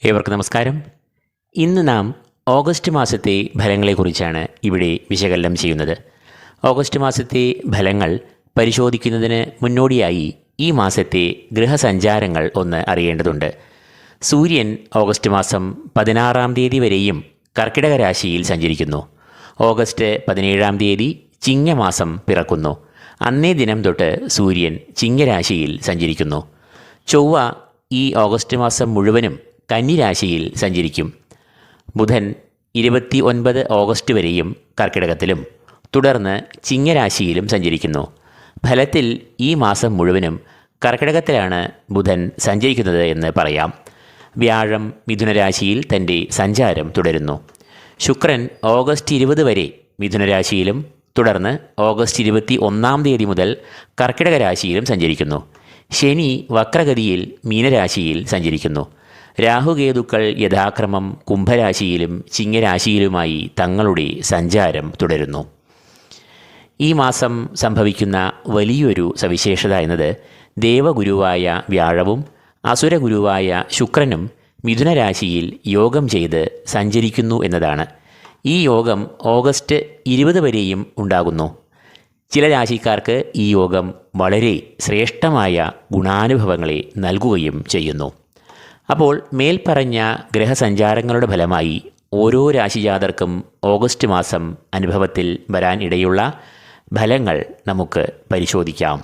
ഏവർക്കും നമസ്കാരം. ഇന്ന് നാം ഓഗസ്റ്റ് മാസത്തെ ഫലങ്ങളെക്കുറിച്ചാണ് ഇവിടെ വിശകലനം ചെയ്യുന്നത്. ഓഗസ്റ്റ് മാസത്തെ ഫലങ്ങൾ പരിശോധിക്കുന്നതിന് മുന്നോടിയായി ഈ മാസത്തെ ഗ്രഹസഞ്ചാരങ്ങൾ ഒന്ന് അറിയേണ്ടതുണ്ട്. സൂര്യൻ ഓഗസ്റ്റ് മാസം 16-ാം തീയതി വരെയും കർക്കിടക രാശിയിൽ സഞ്ചരിക്കുന്നു. ഓഗസ്റ്റ് 17-ാം തീയതി ചിങ്ങമാസം പിറക്കുന്നു. അന്നേ ദിനം തൊട്ട് സൂര്യൻ ചിങ്ങരാശിയിൽ സഞ്ചരിക്കുന്നു. ചൊവ്വ ഈ ഓഗസ്റ്റ് മാസം മുഴുവനും കന്നിരാശിയിൽ സഞ്ചരിക്കും. ബുധൻ 29 ഓഗസ്റ്റ് വരെയും കർക്കിടകത്തിലും തുടർന്ന് ചിങ്ങരാശിയിലും സഞ്ചരിക്കുന്നു. ഫലത്തിൽ ഈ മാസം മുഴുവനും കർക്കിടകത്തിലാണ് ബുധൻ സഞ്ചരിക്കുന്നത് എന്ന് പറയാം. വ്യാഴം മിഥുനരാശിയിൽ തൻ്റെ സഞ്ചാരം തുടരുന്നു. ശുക്രൻ ഓഗസ്റ്റ് 20 വരെ മിഥുനരാശിയിലും തുടർന്ന് ഓഗസ്റ്റ് 21-ാം തീയതി മുതൽ കർക്കിടക രാശിയിലും സഞ്ചരിക്കുന്നു. ശനി വക്രഗതിയിൽ മീനരാശിയിൽ സഞ്ചരിക്കുന്നു. രാഹുകേതുക്കൾ യഥാക്രമം കുംഭരാശിയിലും ചിങ്ങരാശിയിലുമായി തങ്ങളുടെ സഞ്ചാരം തുടരുന്നു. ഈ മാസം സംഭവിക്കുന്ന വലിയൊരു സവിശേഷത എന്നത് ദേവഗുരുവായ വ്യാഴവും അസുരഗുരുവായ ശുക്രനും മിഥുനരാശിയിൽ യോഗം ചെയ്ത് സഞ്ചരിക്കുന്നു എന്നതാണ്. ഈ യോഗം ഓഗസ്റ്റ് 20 വരെയും ഉണ്ടാകുന്നു. ചില രാശിക്കാർക്ക് ഈ യോഗം വളരെ ശ്രേഷ്ഠമായ ഗുണാനുഭവങ്ങളെ നൽകുകയും ചെയ്യുന്നു. അപ്പോൾ മേൽപ്പറഞ്ഞ ഗ്രഹസഞ്ചാരങ്ങളുടെ ഫലമായി ഓരോ രാശിജാതർക്കും ഓഗസ്റ്റ് മാസം അനുഭവത്തിൽ വരാൻ ഇടയുള്ള ഫലങ്ങൾ നമുക്ക് പരിശോധിക്കാം.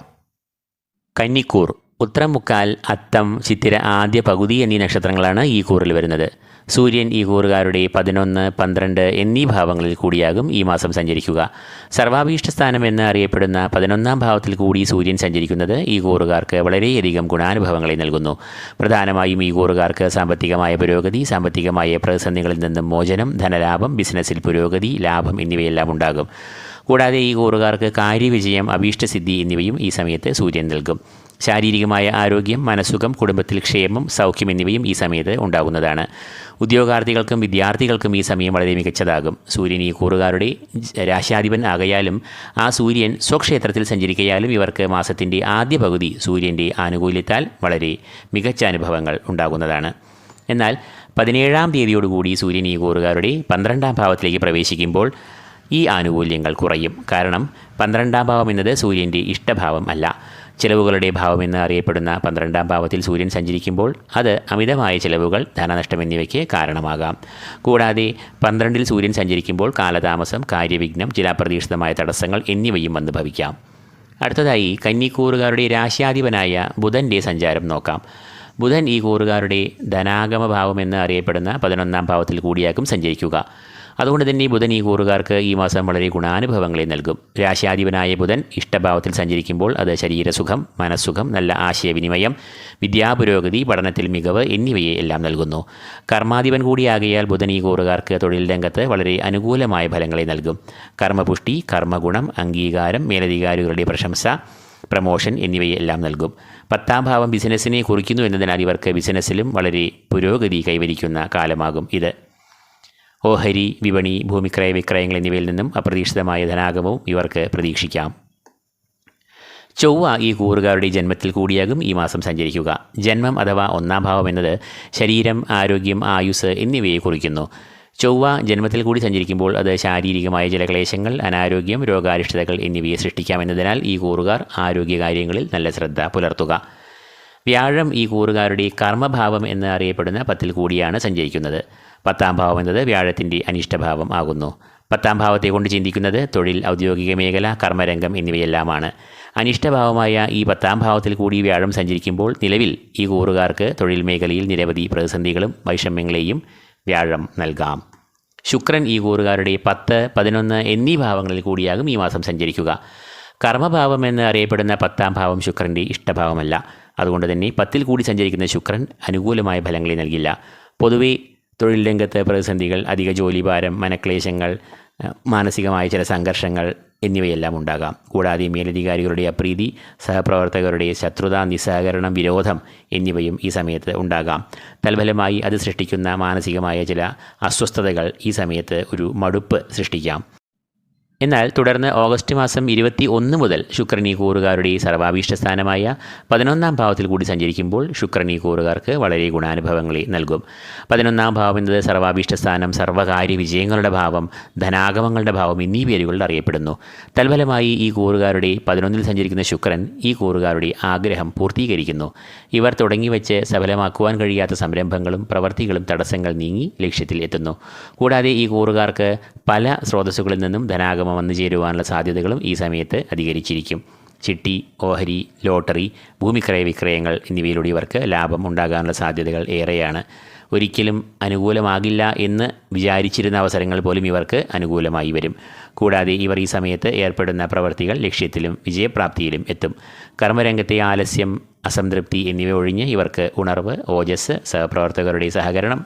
കന്നിക്കൂർ, ഉത്രം, മുക്കാൽ, അത്തം, ചിത്തിര ആദ്യ പകുതി എന്നീ നക്ഷത്രങ്ങളാണ് ഈ കൂറിൽ വരുന്നത്. സൂര്യൻ ഈ കൂറുകാരുടെ 11, 12 എന്നീ ഭാവങ്ങളിൽ കൂടിയാകും ഈ മാസം സഞ്ചരിക്കുക. സർവാഭീഷ്ടസ്ഥാനം എന്ന് അറിയപ്പെടുന്ന 11-ാം ഭാവത്തിൽ കൂടി സൂര്യൻ സഞ്ചരിക്കുന്നത് ഈ കൂറുകാർക്ക് വളരെയധികം ഗുണാനുഭവങ്ങളെ നൽകുന്നു. പ്രധാനമായും ഈ കൂറുകാർക്ക് സാമ്പത്തികമായ പുരോഗതി, സാമ്പത്തികമായ പ്രതിസന്ധികളിൽ നിന്നും മോചനം, ധനലാഭം, ബിസിനസ്സിൽ പുരോഗതി, ലാഭം എന്നിവയെല്ലാം ഉണ്ടാകും. കൂടാതെ ഈ കൂറുകാർക്ക് കാര്യവിജയം, അഭീഷ്ടസിദ്ധി എന്നിവയും ഈ സമയത്ത് സൂര്യൻ നൽകും. ശാരീരികമായ ആരോഗ്യം, മനസ്സുഖം, കുടുംബത്തിൽ ക്ഷേമം, സൗഖ്യം എന്നിവയും ഈ സമയത്ത് ഉണ്ടാകുന്നതാണ്. ഉദ്യോഗാർത്ഥികൾക്കും വിദ്യാർത്ഥികൾക്കും ഈ സമയം വളരെ മികച്ചതാകും. സൂര്യൻ ഈ കൂറുകാരുടെ രാശാധിപൻ ആകയാലും ആ സൂര്യൻ സ്വക്ഷേത്രത്തിൽ സഞ്ചരിക്കയാലും ഇവർക്ക് മാസത്തിൻ്റെ ആദ്യ പകുതി സൂര്യൻ്റെ ആനുകൂല്യത്താൽ വളരെ മികച്ച അനുഭവങ്ങൾ ഉണ്ടാകുന്നതാണ്. എന്നാൽ 17-ാം തീയതിയോടുകൂടി സൂര്യൻ ഈ കൂറുകാരുടെ 12-ാം ഭാവത്തിലേക്ക് പ്രവേശിക്കുമ്പോൾ ഈ ആനുകൂല്യങ്ങൾ കുറയും. കാരണം 12-ാം ഭാവം എന്നത് സൂര്യൻ്റെ ഇഷ്ടഭാവം അല്ല. ചിലവുകളുടെ ഭാവമെന്ന് അറിയപ്പെടുന്ന 12-ാം ഭാവത്തിൽ സൂര്യൻ സഞ്ചരിക്കുമ്പോൾ അത് അമിതമായ ചിലവുകൾ, ധനനഷ്ടം എന്നിവയ്ക്ക് കാരണമാകാം. കൂടാതെ 12-ൽ സൂര്യൻ സഞ്ചരിക്കുമ്പോൾ കാലതാമസം, കാര്യവിഘ്നം, ചില അപ്രതീക്ഷിതമായ തടസ്സങ്ങൾ എന്നിവയും വന്നു ഭവിക്കാം. അടുത്തതായി കന്നിക്കൂറുകാരുടെ രാശ്യാധിപനായ ബുധൻ്റെ സഞ്ചാരം നോക്കാം. ബുധൻ ഈ കൂറുകാരുടെ ധനാഗമ ഭാവമെന്ന് അറിയപ്പെടുന്ന 11-ാം ഭാവത്തിൽ കൂടിയാകും സഞ്ചരിക്കുക. അതുകൊണ്ട് തന്നെ ബുധൻ ഈ കൂറുകാർക്ക് ഈ മാസം വളരെ ഗുണാനുഭവങ്ങളെ നൽകും. രാശ്യാധിപനായ ബുധൻ ഇഷ്ടഭാവത്തിൽ സഞ്ചരിക്കുമ്പോൾ അത് ശരീരസുഖം, മനസ്സുഖം, നല്ല ആശയവിനിമയം, വിദ്യാപുരോഗതി, പഠനത്തിൽ മികവ് എന്നിവയെ എല്ലാം നൽകുന്നു. കർമാധിപൻ കൂടിയാകയാൽ ബുധൻ ഈ കൂറുകാർക്ക് തൊഴിൽ രംഗത്ത് വളരെ അനുകൂലമായ ഫലങ്ങളെ നൽകും. കർമ്മപുഷ്ടി, കർമ്മഗുണം, അംഗീകാരം, മേലധികാരികളുടെ പ്രശംസ, പ്രമോഷൻ എന്നിവയെല്ലാം നൽകും. 10-ാം ഭാവം ബിസിനസ്സിനെ കുറിക്കുന്നു എന്നതിനാൽ ഇവർക്ക് ബിസിനസ്സിലും വളരെ പുരോഗതി കൈവരിക്കുന്ന കാലമാകും ഇത്. ഓഹരി, വിപണി, ഭൂമിക്രയ വിക്രയങ്ങൾ എന്നിവയിൽ നിന്നും അപ്രതീക്ഷിതമായ ധനാഗമവും ഇവർക്ക് പ്രതീക്ഷിക്കാം. ചൊവ്വ ഈ കൂറുകാരുടെ ജന്മത്തിൽ കൂടിയാകും ഈ മാസം സഞ്ചരിക്കുക. ജന്മം അഥവാ 1-ാം ഭാവം എന്നത് ശരീരം, ആരോഗ്യം, ആയുസ് എന്നിവയെ കുറിക്കുന്നു. ചൊവ്വ ജന്മത്തിൽ കൂടി സഞ്ചരിക്കുമ്പോൾ അത് ശാരീരികമായ ചില ക്ലേശങ്ങൾ, അനാരോഗ്യം, രോഗാരിഷ്ടതകൾ എന്നിവയെ സൃഷ്ടിക്കാമെന്നതിനാൽ ഈ കൂറുകാർ ആരോഗ്യകാര്യങ്ങളിൽ നല്ല ശ്രദ്ധ പുലർത്തുക. വ്യാഴം ഈ കൂറുകാരുടെ കർമ്മഭാവം എന്ന് അറിയപ്പെടുന്ന 10-ൽ കൂടിയാണ് സഞ്ചരിക്കുന്നത്. 10-ാം ഭാവം എന്നത് വ്യാഴത്തിൻ്റെ അനിഷ്ടഭാവം ആകുന്നു. 10-ാം ഭാവത്തെ കൊണ്ട് ചിന്തിക്കുന്നത് തൊഴിൽ, ഔദ്യോഗിക മേഖല, കർമ്മരംഗം എന്നിവയെല്ലാമാണ്. അനിഷ്ടഭാവമായ ഈ 10-ാം ഭാവത്തിൽ കൂടി വ്യാഴം സഞ്ചരിക്കുമ്പോൾ നിലവിൽ ഈ കൂറുകാർക്ക് തൊഴിൽ മേഖലയിൽ നിരവധി പ്രതിസന്ധികളും വൈഷമ്യങ്ങളെയും വ്യാഴം നൽകാം. ശുക്രൻ ഈ കൂറുകാരുടെ 10, 11 എന്നീ ഭാവങ്ങളിൽ കൂടിയാകും ഈ മാസം സഞ്ചരിക്കുക. കർമ്മഭാവം എന്ന് അറിയപ്പെടുന്ന 10-ാം ഭാവം ശുക്രൻ്റെ ഇഷ്ടഭാവമല്ല. അതുകൊണ്ട് തന്നെ 10-ൽ കൂടി സഞ്ചരിക്കുന്ന ശുക്രൻ അനുകൂലമായ ഫലങ്ങളെ നൽകില്ല. പൊതുവെ തൊഴിൽ രംഗത്ത് പ്രതിസന്ധികൾ, അധിക ജോലിഭാരം, മനക്ലേശങ്ങൾ, മാനസികമായ ചില സംഘർഷങ്ങൾ എന്നിവയെല്ലാം ഉണ്ടാകാം. കൂടാതെ മേലധികാരികളുടെ അപ്രീതി, സഹപ്രവർത്തകരുടെ ശത്രുത, നിസ്സഹകരണം, വിരോധം എന്നിവയും ഈ സമയത്ത് ഉണ്ടാകാം. തൽഫലമായി അത് സൃഷ്ടിക്കുന്ന മാനസികമായ ചില അസ്വസ്ഥതകൾ ഈ സമയത്ത് ഒരു മടുപ്പ് സൃഷ്ടിക്കാം. എന്നാൽ തുടർന്ന് ഓഗസ്റ്റ് മാസം 21 മുതൽ ശുക്രൻ ഈ കൂറുകാരുടെ സർവാഭീഷ്ട സ്ഥാനമായ 11-ാം ഭാവത്തിൽ കൂടി സഞ്ചരിക്കുമ്പോൾ ശുക്രൻ ഈ കൂറുകാർക്ക് വളരെ ഗുണാനുഭവങ്ങളെ നൽകും. 11-ാം ഭാവം എന്നത് സർവാഭീഷ്ട സ്ഥാനം, സർവകാര്യ വിജയങ്ങളുടെ ഭാവം, ധനാഗമങ്ങളുടെ ഭാവം എന്നീ പേരുകളിൽ അറിയപ്പെടുന്നു. തൽഫലമായി ഈ കൂറുകാരുടെ 11-ൽ സഞ്ചരിക്കുന്ന ശുക്രൻ ഈ കൂറുകാരുടെ ആഗ്രഹം പൂർത്തീകരിക്കുന്നു. ഇവർ തുടങ്ങിവെച്ച് സഫലമാക്കുവാൻ കഴിയാത്ത സംരംഭങ്ങളും പ്രവർത്തികളും തടസ്സങ്ങൾ നീങ്ങി ലക്ഷ്യത്തിൽ എത്തുന്നു. കൂടാതെ ഈ കൂറുകാർക്ക് പല സ്രോതസ്സുകളിൽ നിന്നും ധനാഗമം വന്നു ചേരുവാനുള്ള സാധ്യതകളും ഈ സമയത്ത് അധികരിച്ചിരിക്കും. ചിട്ടി, ഓഹരി, ലോട്ടറി, ഭൂമിക്രയ വിക്രയങ്ങൾ എന്നിവയിലൂടെ ഇവർക്ക് ലാഭം ഉണ്ടാകാനുള്ള സാധ്യതകൾ ഏറെയാണ്. ഒരിക്കലും അനുകൂലമാകില്ല എന്ന് വിചാരിച്ചിരുന്ന അവസരങ്ങൾ പോലും ഇവർക്ക് അനുകൂലമായി വരും. കൂടാതെ ഇവർ ഈ സമയത്ത് ഏർപ്പെടുന്ന പ്രവൃത്തികൾ ലക്ഷ്യത്തിലും വിജയപ്രാപ്തിയിലും എത്തും. കർമ്മരംഗത്തെ ആലസ്യം, അസംതൃപ്തി എന്നിവ ഒഴിഞ്ഞ് ഇവർക്ക് ഉണർവ്, ഓജസ്, സഹപ്രവർത്തകരുടെ സഹകരണം,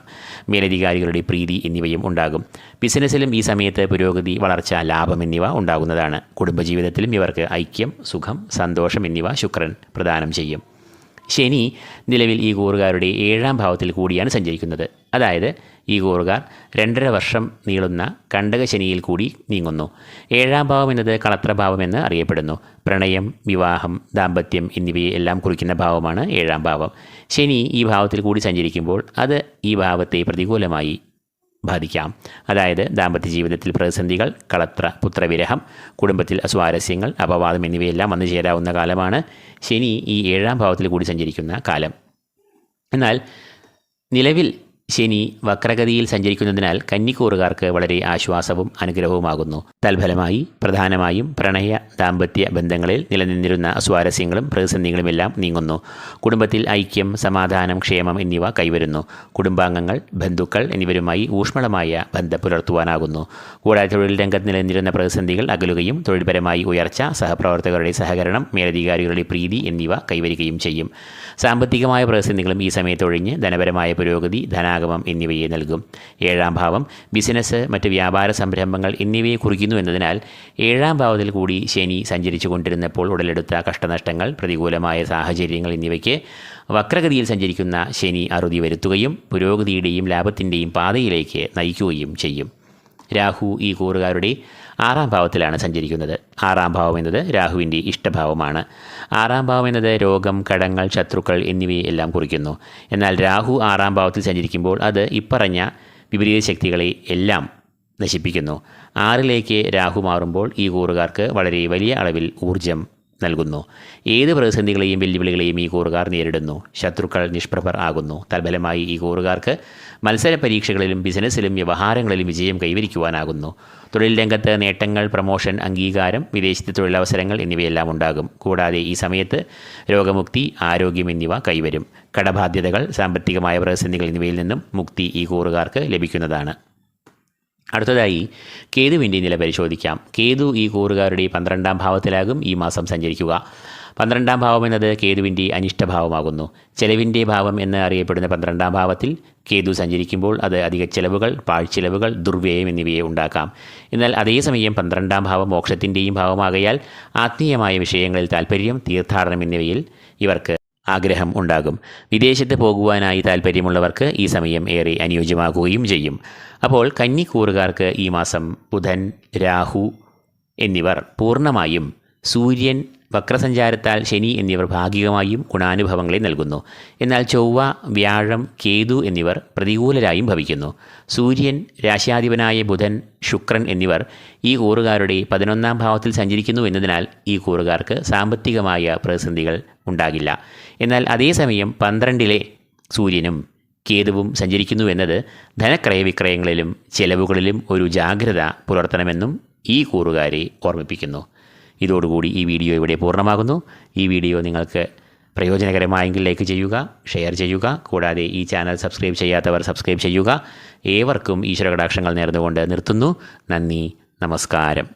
മേലധികാരികളുടെ പ്രീതി എന്നിവയും ഉണ്ടാകും. ബിസിനസ്സിലും ഈ സമയത്ത് പുരോഗതി, വളർച്ച, ലാഭം എന്നിവ ഉണ്ടാകുന്നതാണ്. കുടുംബജീവിതത്തിലും ഇവർക്ക് ഐക്യം, സുഖം, സന്തോഷം എന്നിവ ശുക്രൻ പ്രദാനം ചെയ്യും. ശനി നിലവിൽ ഈ കൂറുകാരുടെ 7-ാം ഭാവത്തിൽ കൂടിയാണ് സഞ്ചരിക്കുന്നത്. അതായത് ഈ കൂറുകാർ 2.5 വർഷം നീളുന്ന കണ്ടകശനിയിൽ കൂടി നീങ്ങുന്നു. 7-ാം ഭാവം എന്നത് കളത്രഭാവം എന്ന് അറിയപ്പെടുന്നു. പ്രണയം, വിവാഹം, ദാമ്പത്യം എന്നിവയെ എല്ലാം കുറിക്കുന്ന ഭാവമാണ് 7-ാം ഭാവം. ശനി ഈ ഭാവത്തിൽ കൂടി സഞ്ചരിക്കുമ്പോൾ അത് ഈ ഭാവത്തെ പ്രതികൂലമായി ബാധിക്കാം. അതായത് ദാമ്പത്യ ജീവിതത്തിൽ പ്രതിസന്ധികൾ, കളത്ര പുത്രവിരഹം, കുടുംബത്തിൽ അസ്വാരസ്യങ്ങൾ, അപവാദം എന്നിവയെല്ലാം വന്നു ചേരാവുന്ന കാലമാണ് ശനി ഈ 7-ാം ഭാവത്തിൽ കൂടി സഞ്ചരിക്കുന്ന കാലം. എന്നാൽ നിലവിൽ ശനി വക്രഗതിയിൽ സഞ്ചരിക്കുന്നതിനാൽ കന്നിക്കൂറുകാർക്ക് വളരെ ആശ്വാസവും അനുഗ്രഹവുമാകുന്നു. തൽഫലമായി പ്രധാനമായും പ്രണയ ദാമ്പത്യ ബന്ധങ്ങളിൽ നിലനിന്നിരുന്ന അസ്വാരസ്യങ്ങളും പ്രതിസന്ധികളുമെല്ലാം നീങ്ങുന്നു. കുടുംബത്തിൽ ഐക്യം, സമാധാനം, ക്ഷേമം എന്നിവ കൈവരുന്നു. കുടുംബാംഗങ്ങൾ, ബന്ധുക്കൾ എന്നിവരുമായി ഊഷ്മളമായ ബന്ധം പുലർത്തുവാനാകുന്നു. കൂടാതെ തൊഴിൽ രംഗത്ത് നിലനിന്നിരുന്ന പ്രതിസന്ധികൾ അകലുകയും തൊഴിൽപരമായി ഉയർച്ച, സഹപ്രവർത്തകരുടെ സഹകരണം, മേലധികാരികളുടെ പ്രീതി എന്നിവ കൈവരികയും ചെയ്യും. സാമ്പത്തികമായ പ്രതിസന്ധികളും ഈ സമയത്തൊഴിഞ്ഞ് ധനപരമായ പുരോഗതി, ധനാഗമം എന്നിവയെ നൽകും. 7-ാം ഭാവം ബിസിനസ്, മറ്റ് വ്യാപാര സംരംഭങ്ങൾ എന്നിവയെ കുറിക്കുന്നു എന്നതിനാൽ 7-ാം ഭാവത്തിൽ കൂടി ശനി സഞ്ചരിച്ചു കൊണ്ടിരുന്നപ്പോൾ ഉടലെടുത്ത കഷ്ടനഷ്ടങ്ങൾ, പ്രതികൂലമായ സാഹചര്യങ്ങൾ എന്നിവയ്ക്ക് വക്രഗതിയിൽ സഞ്ചരിക്കുന്ന ശനി അറുതി വരുത്തുകയും പുരോഗതിയുടെയും ലാഭത്തിൻ്റെയും പാതയിലേക്ക് നയിക്കുകയും ചെയ്യും. രാഹു ഈ കൂറുകാരുടെ 6-ാം ഭാവത്തിലാണ് സഞ്ചരിക്കുന്നത്. 6-ാം ഭാവം എന്നത് രാഹുവിൻ്റെ ഇഷ്ടഭാവമാണ്. 6-ാം ഭാവം എന്നത് രോഗം, കടങ്ങൾ, ശത്രുക്കൾ എന്നിവയെ എല്ലാം കുറിക്കുന്നു. എന്നാൽ രാഹു 6-ാം ഭാവത്തിൽ സഞ്ചരിക്കുമ്പോൾ അത് ഇപ്പറഞ്ഞ വിപരീത ശക്തികളെ എല്ലാം നശിപ്പിക്കുന്നു. 6-ലേക്ക് രാഹു മാറുമ്പോൾ ഈ കൂറുകാർക്ക് വളരെ വലിയ അളവിൽ ഊർജം നൽകുന്നു. ഏത് പ്രതിസന്ധികളെയും വെല്ലുവിളികളെയും ഈ കൂറുകാർ നേരിടുന്നു. ശത്രുക്കൾ നിഷ്പ്രഭർ ആകുന്നു. തൽഫലമായി ഈ കൂറുകാർക്ക് മത്സര പരീക്ഷകളിലും ബിസിനസ്സിലും വ്യവഹാരങ്ങളിലും വിജയം കൈവരിക്കുവാനാകുന്നു. തൊഴിൽ രംഗത്ത് നേട്ടങ്ങൾ, പ്രമോഷൻ, അംഗീകാരം, വിദേശത്തെ തൊഴിലവസരങ്ങൾ എന്നിവയെല്ലാം ഉണ്ടാകും. കൂടാതെ ഈ സമയത്ത് രോഗമുക്തി, ആരോഗ്യം എന്നിവ കൈവരും. കടബാധ്യതകൾ, സാമ്പത്തികമായ പ്രതിസന്ധികൾ എന്നിവയിൽ നിന്നും മുക്തി ഈ കൂറുകാർക്ക് ലഭിക്കുന്നതാണ്. അടുത്തതായി കേതുവിൻ്റെ നില പരിശോധിക്കാം. കേതു ഈ കൂറുകാരുടെ 12-ാം ഭാവത്തിലാകും ഈ മാസം സഞ്ചരിക്കുക. 12-ാം ഭാവം എന്നത് കേതുവിൻ്റെ അനിഷ്ടഭാവമാകുന്നു. ചെലവിൻ്റെ ഭാവം എന്ന് അറിയപ്പെടുന്ന 12-ാം ഭാവത്തിൽ കേതു സഞ്ചരിക്കുമ്പോൾ അത് അധിക ചെലവുകൾ, പാഴ്ചെലവുകൾ, ദുർവ്യയം എന്നിവയെ ഉണ്ടാക്കാം. എന്നാൽ അതേസമയം 12-ാം ഭാവം മോക്ഷത്തിൻ്റെയും ഭാവമാകയാൽ ആത്മീയമായ വിഷയങ്ങളിൽ താൽപ്പര്യം, തീർത്ഥാടനം എന്നിവയിൽ ഇവർക്ക് ആഗ്രഹം ഉണ്ടാകും. വിദേശത്ത് പോകുവാനായി താൽപ്പര്യമുള്ളവർക്ക് ഈ സമയം ഏറെ അനുയോജ്യമാകുകയും ചെയ്യും. അപ്പോൾ കന്നിക്കൂറുകാർക്ക് ഈ മാസം ബുധൻ, രാഹു എന്നിവർ പൂർണ്ണമായും, സൂര്യൻ വക്രസഞ്ചാരത്താൽ ശനി എന്നിവർ ഭാഗികമായും ഗുണാനുഭവങ്ങളെ നൽകുന്നു. എന്നാൽ ചൊവ്വ, വ്യാഴം, കേതു എന്നിവർ പ്രതികൂലരായും ഭവിക്കുന്നു. സൂര്യൻ, രാശിയാധിപനായ ബുധൻ, ശുക്രൻ എന്നിവർ ഈ കൂറുകാരുടെ 11-ാം ഭാവത്തിൽ സഞ്ചരിക്കുന്നു എന്നതിനാൽ ഈ കൂറുകാർക്ക് സാമ്പത്തികമായ പ്രതിസന്ധികൾ ഉണ്ടാകില്ല. എന്നാൽ അതേസമയം 12-ലെ സൂര്യനും കേതുവും സഞ്ചരിക്കുന്നു എന്നത് ധനക്രയവിക്രയങ്ങളിലും ചെലവുകളിലും ഒരു ജാഗ്രത പുലർത്തണമെന്നും ഈ കൂറുകാരെ ഓർമ്മിപ്പിക്കുന്നു. ഇതോടുകൂടി ഈ വീഡിയോ ഇവിടെ പൂർണ്ണമാകുന്നു. ഈ വീഡിയോ നിങ്ങൾക്ക് പ്രയോജനകരമായെങ്കിൽ ലൈക്ക് ചെയ്യുക, ഷെയർ ചെയ്യുക. കൂടാതെ ഈ ചാനൽ സബ്സ്ക്രൈബ് ചെയ്യാത്തവർ സബ്സ്ക്രൈബ് ചെയ്യുക. ഏവർക്കും ഈശ്വരകടാക്ഷങ്ങൾ നേർന്നുകൊണ്ട് നിർത്തുന്നു. നന്ദി, നമസ്കാരം.